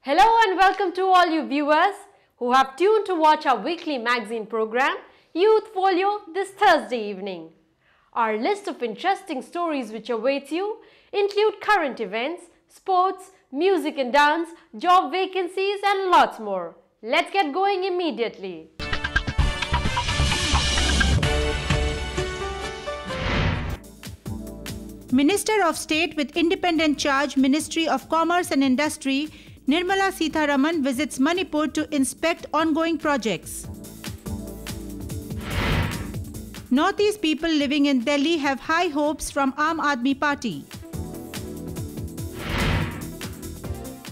Hello and welcome to all you viewers who have tuned to watch our weekly magazine program Youth Folio this Thursday evening. Our list of interesting stories which awaits you include current events, sports, music and dance, job vacancies and lots more. Let's get going immediately. Minister of State with independent charge, Ministry of Commerce and Industry, Nirmala Sitharaman visits Manipur to inspect ongoing projects. Northeast people living in Delhi have high hopes from Aam Aadmi Party.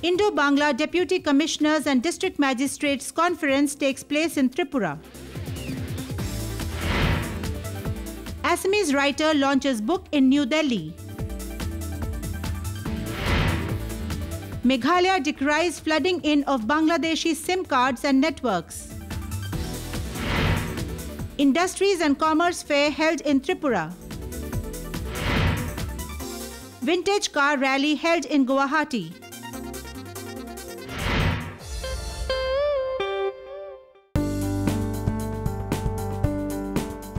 Indo-Bangla Deputy Commissioners and District Magistrates Conference takes place in Tripura. Assamese writer launches book in New Delhi. Meghalaya decries flooding in of Bangladeshi SIM cards and networks. Industries and Commerce Fair held in Tripura. Vintage car rally held in Guwahati.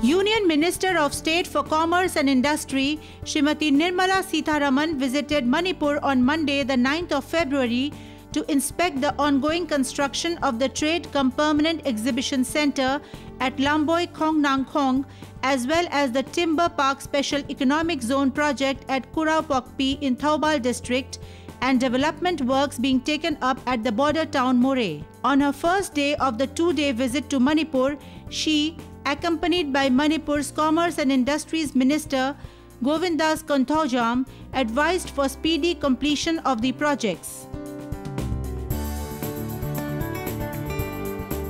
Union Minister of State for Commerce and Industry, Srimati Nirmala Sitharaman visited Manipur on Monday, the 9th of February, to inspect the ongoing construction of the Trade Cum Permanent Exhibition Centre at Lamboi Khong Nang Khong, as well as the Timber Park Special Economic Zone project at Kurau Pokpi in Thoubal district, and development works being taken up at the border town More. On her first day of the two-day visit to Manipur, she, accompanied by Manipur's Commerce and Industries Minister Govindas Konthaujam, advised for speedy completion of the projects.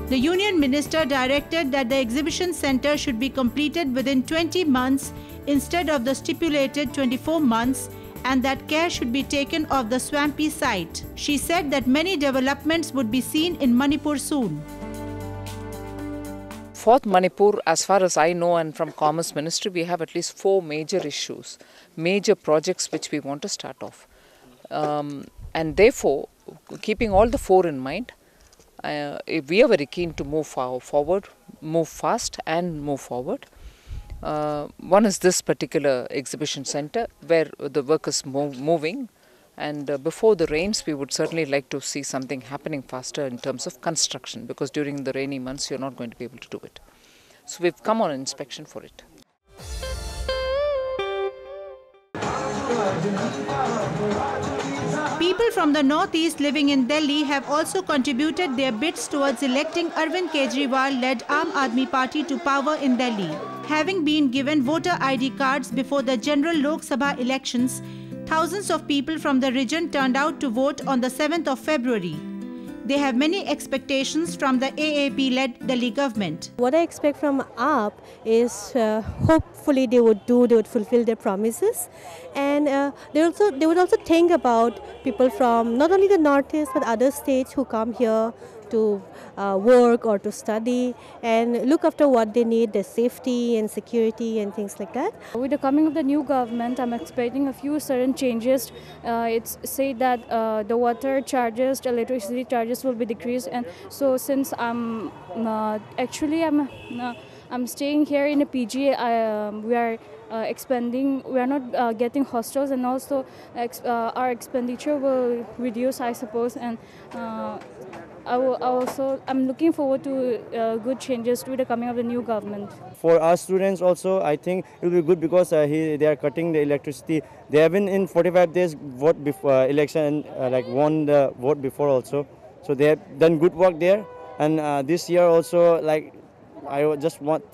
The Union Minister directed that the exhibition centre should be completed within 20 months instead of the stipulated 24 months, and that care should be taken of the swampy site. She said that many developments would be seen in Manipur soon. For Manipur, as far as I know, and from Commerce Ministry, we have at least 4 major issues, major projects which we want to start off. And therefore, keeping all the 4 in mind, we are very keen to move forward, move fast and move forward. One is this particular exhibition centre where the work is moving. And before the rains, we would certainly like to see something happening faster in terms of construction, because during the rainy months, you're not going to be able to do it. So we've come on inspection for it. People from the Northeast living in Delhi have also contributed their bits towards electing Arvind Kejriwal-led Aam Aadmi Party to power in Delhi. Having been given voter ID cards before the general Lok Sabha elections, thousands of people from the region turned out to vote on the 7th of February. They have many expectations from the AAP-led Delhi government. What I expect from AAP is hopefully they would fulfill their promises, and they would also think about people from not only the Northeast but other states who come here to work or to study and look after what they need, their safety and security and things like that. With the coming of the new government, I'm expecting a few certain changes. It's said that the water charges, the electricity charges will be decreased, and so since I'm staying here in a PG, we are expanding. We are not getting hostels, and also our expenditure will reduce, I suppose, and I'm looking forward to good changes with the coming of the new government. For our students also, I think it will be good because they are cutting the electricity. They have been in 45 days vote before election, won the vote before also. So they have done good work there. And this year also, I just want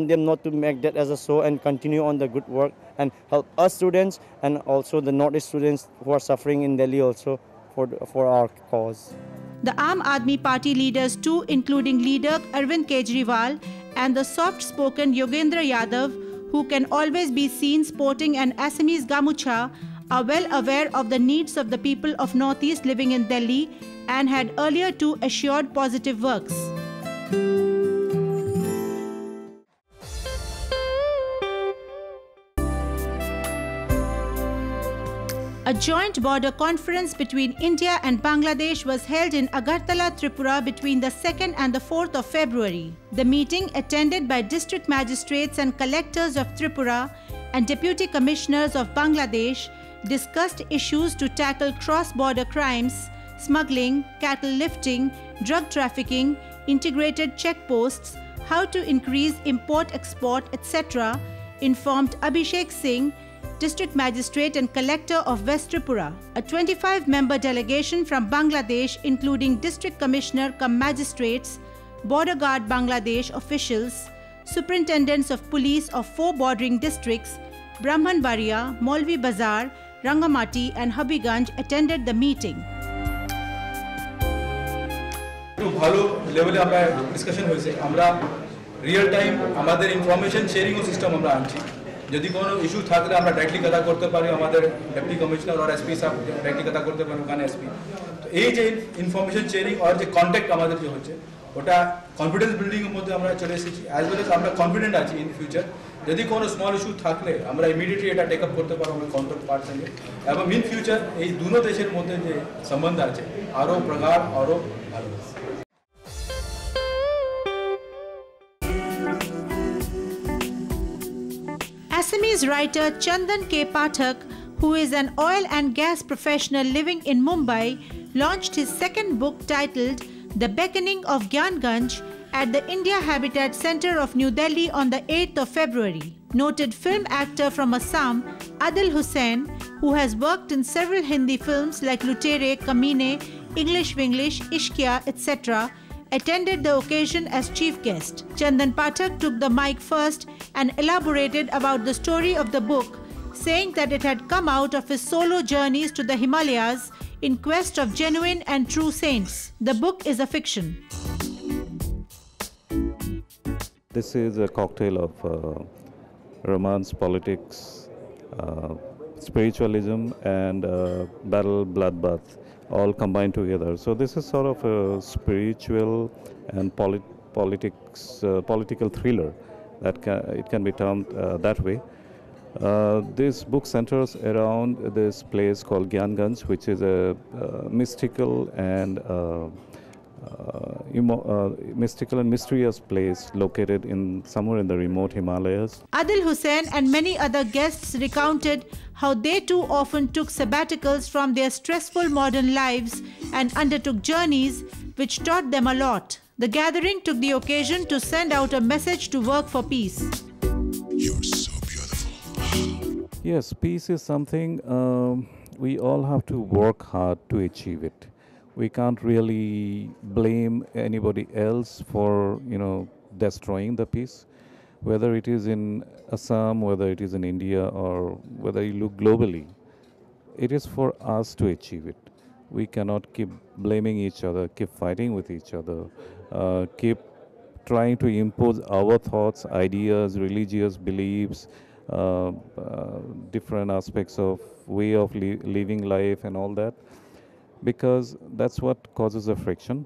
them not to make that as a show and continue on the good work and help us students and also the Northeast students who are suffering in Delhi also for our cause. The Aam Aadmi Party leaders too, including leader Arvind Kejriwal and the soft-spoken Yogendra Yadav, who can always be seen sporting an Assamese gamucha, are well aware of the needs of the people of Northeast living in Delhi and had earlier too assured positive works. A joint border conference between India and Bangladesh was held in Agartala, Tripura between the 2nd and the 4th of February. The meeting, attended by district magistrates and collectors of Tripura and deputy commissioners of Bangladesh, discussed issues to tackle cross-border crimes, smuggling, cattle lifting, drug trafficking, integrated checkposts, how to increase import-export, etc., informed Abhishek Singh, District Magistrate and Collector of West Tripura. A 25-member delegation from Bangladesh, including District Commissioner cum Magistrates, Border Guard Bangladesh officials, Superintendents of Police of 4 bordering districts, Brahmanbaria, Maulvi Bazar, Rangamati and Habiganj attended the meeting. ভালো লেভেলে আমরা discussion হয়েছে আমরা real time আমাদের information sharing system আমরা আনছি যদি কোনো ইস্যু থাকলে আমরা ডাইরেক্টলি কথা করতে পারি আমাদের ডেপুটি কমিশনার আর এসপি সাহেব ডাইরেক্টলি কথা করতে পারি ওখানে এসপি তো এই যে ইনফরমেশন শেয়ারিং আর যে কন্ট্যাক্ট আমাদের যে হচ্ছে ওটা কনফিডেন্স বিল্ডিং এর মধ্যে আমরা চলে এসেছি অ্যাজ ওয়েল এজ আমরা কনফিডেন্ট আছি ইন ফিউচার যদি কোনো স্মল ইস্যু থাকলে আমরা ইমিডিয়েটলি এটা টেক আপ করতে পারবো আমাদের কাউন্টার পার্ট সঙ্গে এবং ইন ফিউচার এই দুটো দেশের মধ্যে যে সম্বন্ধ আছে আরও প্রগাঢ় আরও ভালো Assamese writer Chandan K. Pathak, who is an oil and gas professional living in Mumbai, launched his second book titled The Beckoning of Gyanganj at the India Habitat Center of New Delhi on the 8th of February. Noted film actor from Assam, Adil Hussain, who has worked in several Hindi films like Lutere, Kamine, English Winglish, Ishkia, etc., attended the occasion as chief guest. Chandan Pathak took the mic first and elaborated about the story of the book, saying that it had come out of his solo journeys to the Himalayas in quest of genuine and true saints. The book is a fiction. This is a cocktail of romance, politics, spiritualism and battle, bloodbath, all combined together. So this is sort of a spiritual and political thriller. It can be termed that way. This book centers around this place called Gyanganj, which is a mystical and mysterious place located in somewhere in the remote Himalayas. Adil Hussain and many other guests recounted how they too often took sabbaticals from their stressful modern lives and undertook journeys which taught them a lot. The gathering took the occasion to send out a message to work for peace. You're so beautiful. Yes, peace is something we all have to work hard to achieve it. We can't really blame anybody else for, destroying the peace. Whether it is in Assam, whether it is in India, or whether you look globally, it is for us to achieve it. We cannot keep blaming each other, keep fighting with each other, keep trying to impose our thoughts, ideas, religious beliefs, different aspects of way of living life and all that, because that's what causes the friction.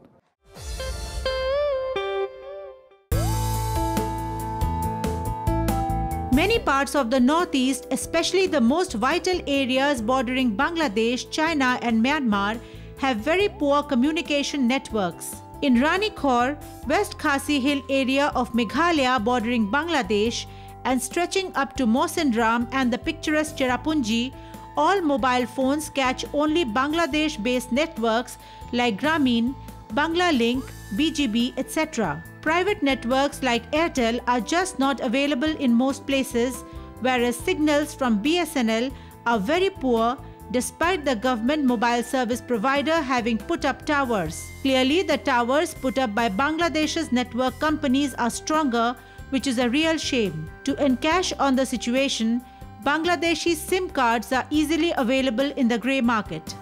Many parts of the northeast, especially the most vital areas bordering Bangladesh, China and Myanmar, have very poor communication networks. In Ranikhor, West Khasi Hill area of Meghalaya bordering Bangladesh and stretching up to Mosindram and the picturesque Cherrapunji, all mobile phones catch only Bangladesh-based networks like Grameen, Banglalink, BGB, etc. Private networks like Airtel are just not available in most places, whereas signals from BSNL are very poor despite the government mobile service provider having put up towers. Clearly, the towers put up by Bangladesh's network companies are stronger, which is a real shame. To encash on the situation, Bangladeshi SIM cards are easily available in the grey market.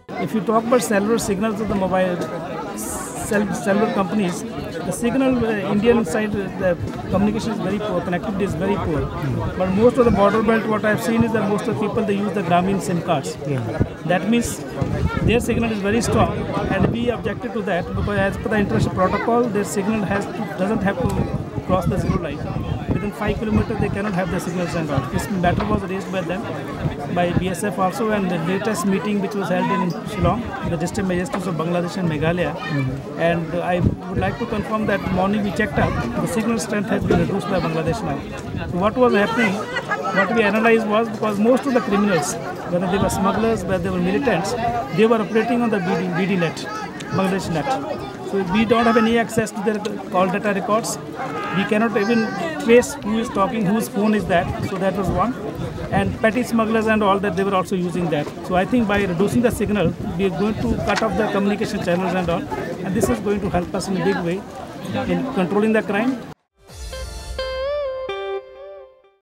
If you talk about cellular signals of the mobile cellular companies, the signal Indian side, the communication is very poor, connectivity is very poor. But most of the border belt, what I've seen is that most of the people, they use the Grameen SIM cards. That means their signal is very strong, and we objected to that because as per the international protocol, their signal doesn't have to cross the zero line. within 5 kilometers they cannot have the signals and all. This matter was raised by them, by BSF also, and the latest meeting which was held in Shillong, the district magistrates of Bangladesh and Meghalaya. And I would like to confirm that morning we checked up, the signal strength has been reduced by Bangladesh now. So what was happening, what we analyzed was, because most of the criminals, whether they were smugglers, whether they were militants, they were operating on the BD net, Bangladesh net. So we don't have any access to their call data records. We cannot even trace who is talking, whose phone is that. So that was one. And petty smugglers and all that, they were also using that. So I think by reducing the signal, we are going to cut off the communication channels and all. And this is going to help us in a big way in controlling the crime